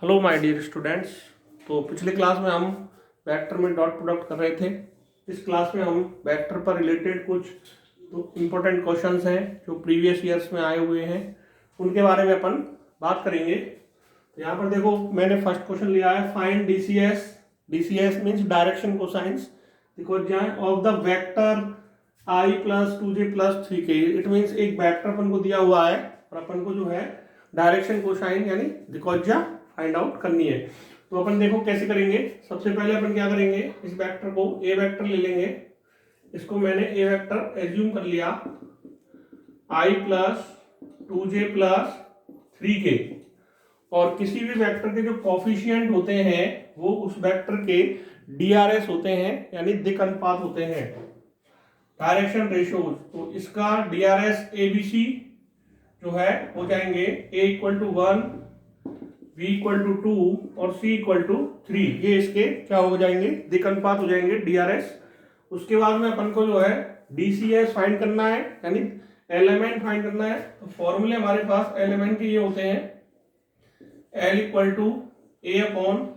Hello my dear students. तो पिछले class में हम वेक्टर में डॉट प्रोडक्ट कर रहे थे। इस क्लास में हम वेक्टर पर रिलेटेड कुछ इम्पोर्टेंट क्वेश्चंस हैं जो प्रीवियस ईयर्स में आए हुए हैं, उनके बारे में अपन बात करेंगे। तो यहाँ पर देखो, मैंने फर्स्ट क्वेश्चन लिया है, find DCS. DCS means direction cosines of the vector I plus 2j plus 3k। It means एक वेक्टर अपन को दिया हुआ है और अपन को जो है डायरेक्शन कोसाइन यानी दिकोज्या फाइंड आउट करनी है। तो अपन देखो कैसे करेंगे। सबसे पहले अपन क्या करेंगे, इस वेक्टर को ए वेक्टर ले लेंगे। इसको मैंने ए वेक्टर एज्यूम कर लिया, आई प्लस 2j प्लस 3k। और किसी भी वेक्टर के जो कोफिशिएंट होते हैं वो उस वेक्टर के डीआरएस होते हैं, यानी दिक् अनुपात होते हैं, डायरेक्शन रेशियोज। तो इसका डीआरएस एबीसी जो है हो जाएंगे a equal to 1, b equal to 2 और c इक्वल टू 3। ये इसके क्या हो जाएंगे, दिक् अनुपात हो जाएंगे, डीआरएस। उसके बाद में अपन को जो है डीसीएस फाइंड करना है, यानी एलिमेंट फाइंड करना है। तो फॉर्मूले हमारे पास एलिमेंट के ये होते हैं, L equal to A upon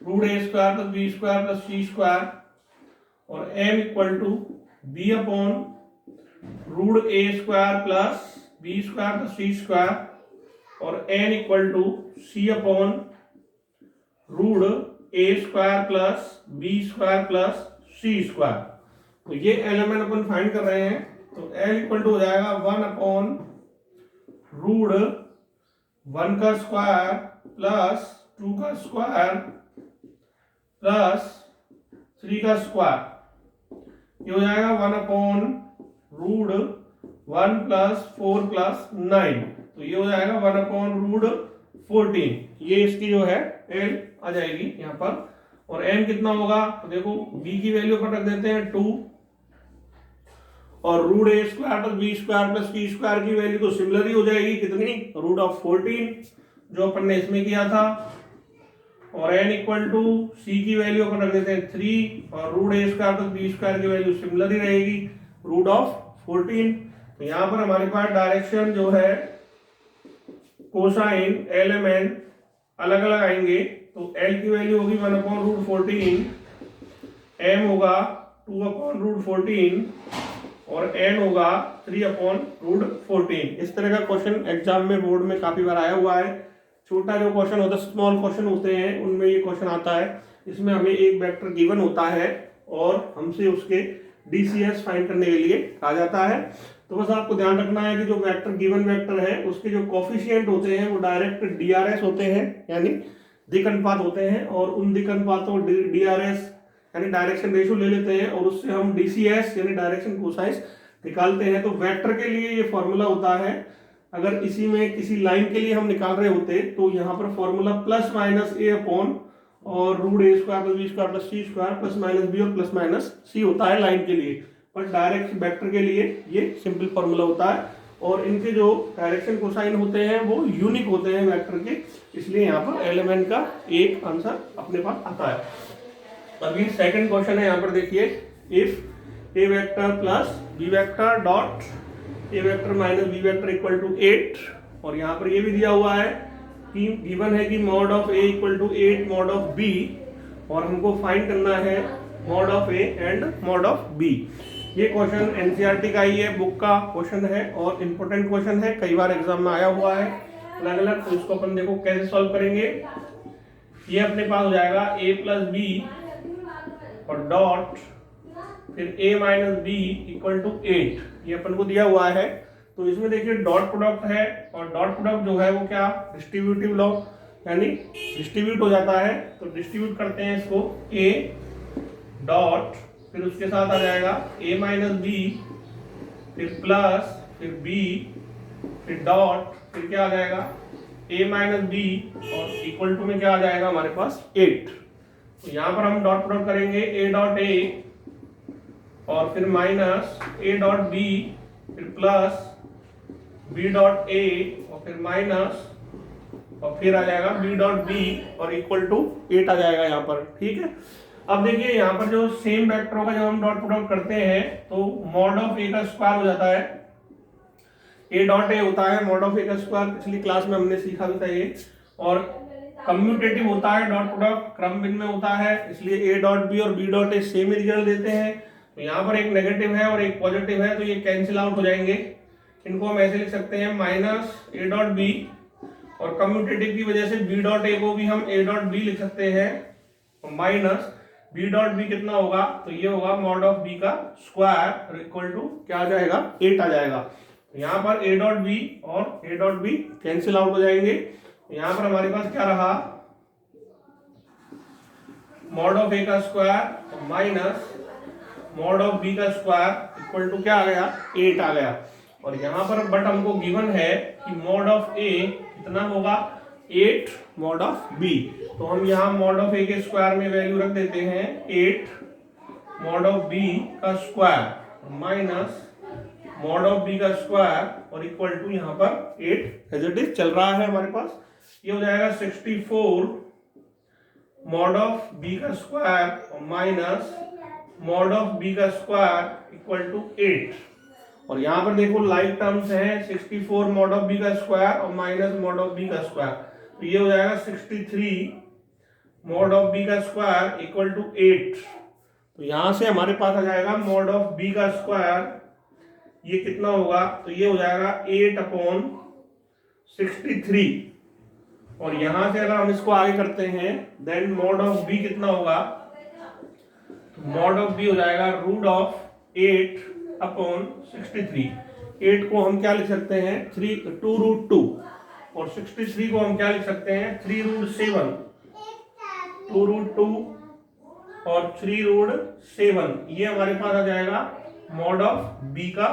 root A square plus B square plus C square, और m equal to B upon root A square plus B square plus C square, और n equal to C upon root A square plus B square plus C square. तो ये element अपन find कर रहे हैं। तो L equal to हो जाएगा 1 upon root 1 का स्क्वायर प्लस 2 का स्क्वायर प्लस 3 का स्क्वायर। ये हो जाएगा 1 अपॉन रूट 1 प्लस 4 प्लस 9। तो ये हो जाएगा 1 अपॉन रूट 14। ये इसकी जो है L आ जाएगी यहाँ पर। और n कितना होगा, तो देखो b की वैल्यू पर रख देते हैं 2, और root A square plus B square plus C square की वैल्यू तो सिमिलर ही हो जाएगी, कितनी, रूट ऑफ 14, जो अपन ने इसमें किया था। और n इक्वल टू c की वैल्यू अपन रख देते हैं 3, और root A square plus B square की वैल्यू सिमिलर ही रहेगी, रूट ऑफ 14। तो यहाँ पर हमारे पास डायरेक्शन जो है कोसाइन एलिमेंट अलग अलग आएंगे। तो L की वैल्यू होगी 1 अपॉन रूट 14, M होगा 2 अपॉन रूट 14, और N होगा 3 अपॉन रूट 14। इस तरह का क्वेश्चन एग्जाम में बोर्ड में काफी बार आया हुआ है। छोटा जो क्वेश्चन होता है, स्मॉल क्वेश्चन होते हैं, उनमें ये क्वेश्चन आता है। इसमें हमें एक वेक्टर गिवन होता है और हमसे उसके डीसीएस फाइंड करने के लिए कहा जाता है। तो बस आपको ध्यान रखना है कि जो वेक्टर गिवन वेक्टर है उसके जो कोफिशिएंट होते हैं वो डायरेक्ट डीआरएस होते हैं, यानी दिक् अनुपात होते हैं। और उन दिक् अनुपातों डीआरएस यानी डायरेक्शन रेशियो ले लेते हैं, और उससे हम डीसीएस यानी डायरेक्शन कोसाइंस निकालते हैं। तो वेक्टर के लिए ये फॉर्मूला होता है। अगर इसी में किसी लाइन के लिए हम निकाल रहे होते तो यहाँ पर formula plus minus A upon और root A square plus B square plus C square plus minus B और प्लस माइनस सी होता है लाइन के लिए। पर डायरेक्ट वेक्टर के लिए ये सिंपल फॉर्मूला होता है, और इनके जो डायरेक्शन कोसाइन होते हैं वो यूनिक होते हैं वेक्टर के, इसलिए यहाँ पर एलिमेंट का एक आंसर अपने पास आता है। अभी सेकंड क्वेश्चन है, यहाँ पर देखिए, if A vector plus B vector dot A vector minus B vector equal to 8, और यहाँ पर ये भी दिया हुआ है कि गिवन है कि mod of A equal to 8 mod of B, और हमको फाइंड करना है mod of A and mod of B. ये क्वेश्चन एनसीईआरटी का ही है, बुक का क्वेश्चन है और इम्पोर्टेंट क्वेश्चन है, कई बार एग्जाम में आया हुआ है अलग अलग। तो इसको अपन देखो कैसे सॉल्व करेंगे। ये अपने पास हो जाएगा a प्लस बी और डॉट फिर a minus B equal to 8, ये अपन को दिया हुआ है। तो इसमें देखिए डॉट प्रोडक्ट है, और डॉट प्रोडक्ट जो है वो क्या, डिस्ट्रीब्यूटिव लॉ, यानी डिस्ट्रीब्यूट हो जाता है। तो डिस्ट्रीब्यूट करते हैं इसको, a डॉट फिर उसके साथ आ जाएगा a माइनस बी, फिर प्लस, फिर b, फिर डॉट, फिर क्या आ जाएगा a माइनस बी, और इक्वल टू में क्या आ जाएगा हमारे पास 8। तो यहाँ पर हम डॉट प्रोडक्ट करेंगे a डॉट a, और फिर माइनस a डॉट b, फिर प्लस b डॉट a, और फिर माइनस, और फिर आ जाएगा b डॉट b, और इक्वल टू 8 आ जाएगा यहाँ पर। ठीक है, अब देखिए यहाँ पर जो सेम वेक्टरों का जब हम डॉट प्रोडक्ट करते हैं तो मॉड ऑफ ए का स्क्वायर हो जाता है, ए डॉट ए होता है मॉड ऑफ ए का स्क्वायर। पिछली क्लास में हमने सीखा भी था ये। और कम्यूटेटिव होता है, डॉट प्रोडक्ट क्रम भिन्न में होता है, इसलिए ए डॉट बी और B dot A same result देते हैं। तो यहाँ पर एक नेगेटिव है और एक पॉजिटिव है, तो ये कैंसिल आउट हो जाएंगे। इनको हम ऐसे लिख सकते हैं माइनस ए डॉट बी, और कम्यूटेटिव की वजह से बी डॉट ए को भी हम ए डॉट बी लिख सकते हैं, तो माइनस बी डॉट बी कितना होगा, तो ये होगा मॉड ऑफ बी का स्क्वायर इक्वल टू क्या आ जाएगा, 8 आ जाएगा। तो यहाँ पर ए डॉट बी और A dot B cancel out हो जाएंगे। यहाँ पर हमारे पास क्या रहा, मॉड ऑफ ए का square minus mod of B का स्क्वायर इक्वल टू क्या आ गया, 8 आ गया। और यहाँ पर बट हमको गिवन है कि मॉड ऑफ ए कितना होगा, 8 मॉड ऑफ बी। तो हम यहाँ मॉड ऑफ ए के स्क्वायर में वैल्यू रख देते हैं 8 मॉड ऑफ बी का square minus mod of B का स्क्वायर और इक्वल टू यहाँ पर 8 एज इट इज चल रहा है हमारे पास। ये हो जाएगा 64 मॉड ऑफ बी का स्क्वायर और माइनस मॉड ऑफ बी का स्क्वायर इक्वल टू 8। और यहाँ पर देखो लाइक टर्म्स हैं, 64 मॉड ऑफ बी का स्क्वायर और माइनस मॉड ऑफ बी का स्क्वायर, तो ये हो जाएगा 63 मॉड ऑफ बी का स्क्वायर इक्वल टू 8। तो यहाँ से हमारे पास आ जाएगा मॉड ऑफ बी का स्क्वायर, ये कितना होगा, तो ये हो जाएगा 8/63। और यहां से अगर हम इसको आगे करते हैं देन मॉड ऑफ बी कितना होगा, मॉड ऑफ बी हो जाएगा रूट ऑफ 8/63। 8 को हम क्या लिख सकते हैं, 2√2, और 63 को हम क्या लिख सकते हैं, 3√7। 2√2 और 3√7 ये हमारे पास आ जाएगा मॉड ऑफ बी का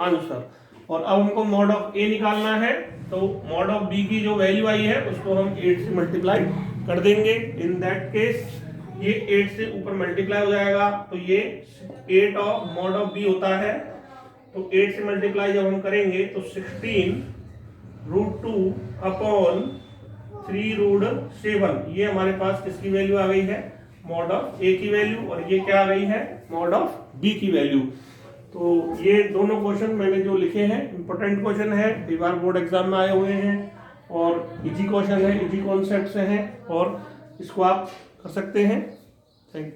आंसर। और अब हमको मॉड ऑफ ए निकालना है, तो मॉड ऑफ बी की जो वैल्यू आई है उसको हम 8 से मल्टीप्लाई कर देंगे। इन दैट केस ये 8 से ऊपर मल्टीप्लाई हो जाएगा, तो ये 8 ऑफ मॉड ऑफ बी होता है। तो 8 से मल्टीप्लाई जब हम करेंगे तो 16√2/3√7 ये हमारे पास किसकी वैल्यू आ गई है, मॉड ऑफ ए की वैल्यू, और ये क्या आ गई है, मॉड ऑफ बी की वैल्यू। तो ये दोनों क्वेश्चन मैंने जो लिखे हैं इंपॉर्टेंट क्वेश्चन है, कई बार बोर्ड एग्जाम में आए हुए हैं और इजी क्वेश्चन है, इजी कॉन्सेप्ट से हैं, और इसको आप कर सकते हैं। Thank you.